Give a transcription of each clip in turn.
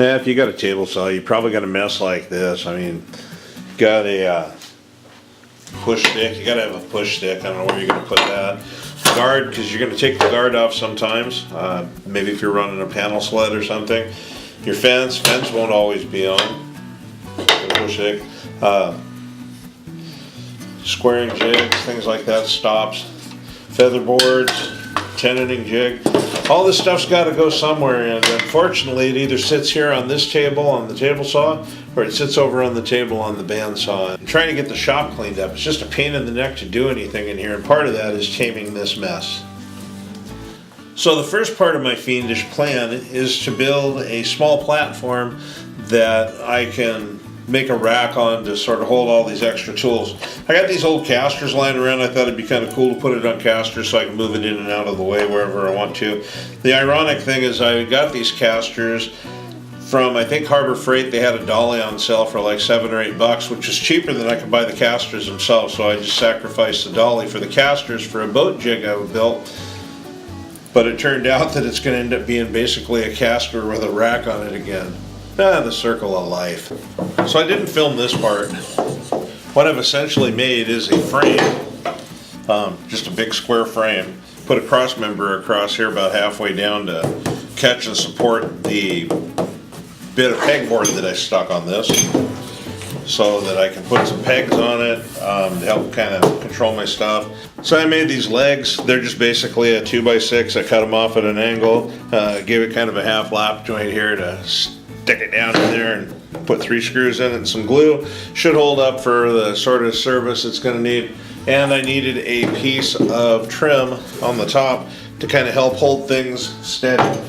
Yeah, if you got a table saw, you probably got a mess like this. I mean, got a push stick. You got to have a push stick. I don't know where you're going to put that. Guard, because you're going to take the guard off sometimes. Maybe if you're running a panel sled or something. Your fence won't always be on. Push stick. Squaring jigs, things like that, stops. Feather boards, tenon jig. All this stuff's got to go somewhere, and unfortunately it either sits here on this table on the table saw, or it sits over on the table on the bandsaw. I'm trying to get the shop cleaned up. It's just a pain in the neck to do anything in here, and part of that is taming this mess. So the first part of my fiendish plan is to build a small platform that I can make a rack on to sort of hold all these extra tools. I got these old casters lying around. I thought it'd be kind of cool to put it on casters so I can move it in and out of the way wherever I want to. The ironic thing is I got these casters from, I think, Harbor Freight. They had a dolly on sale for like $7 or $8, which is cheaper than I could buy the casters themselves, so I just sacrificed the dolly for the casters for a boat jig I built. But it turned out that it's going to end up being basically a caster with a rack on it again. The circle of life. So I didn't film this part. What I've essentially made is a frame, just a big square frame. Put a cross member across here about halfway down to catch and support the bit of pegboard that I stuck on this, so that I can put some pegs on it to help kind of control my stuff. So I made these legs. They're just basically a 2x6. I cut them off at an angle, gave it kind of a half lap joint here to stick it down in there and put 3 screws in it and some glue. Should hold up for the sort of service it's going to need. And I needed a piece of trim on the top to kind of help hold things steady.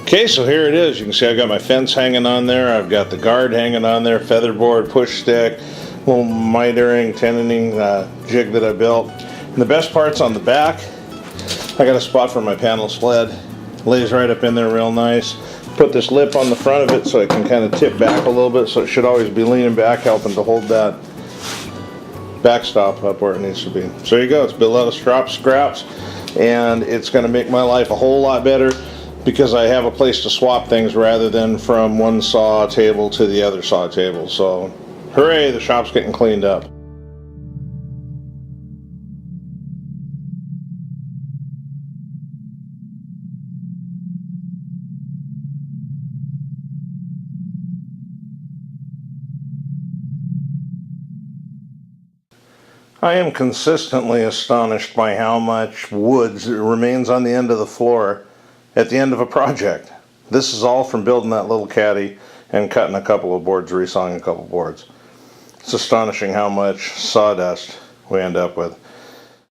Okay, so here it is. You can see I've got my fence hanging on there. I've got the guard hanging on there, featherboard, push stick, little mitering, tenoning jig that I built. And the best part's on the back. I got a spot for my panel sled. Lays right up in there real nice. Put this lip on the front of it so it can kind of tip back a little bit, so it should always be leaning back, helping to hold that backstop up where it needs to be. So there you go. It's built out of scraps, and it's going to make my life a whole lot better, because I have a place to swap things rather than from one saw table to the other saw table. So, hooray, the shop's getting cleaned up. I am consistently astonished by how much wood remains on the end of the floor at the end of a project. This is all from building that little caddy and cutting a couple of boards, resawing a couple boards. It's astonishing how much sawdust we end up with.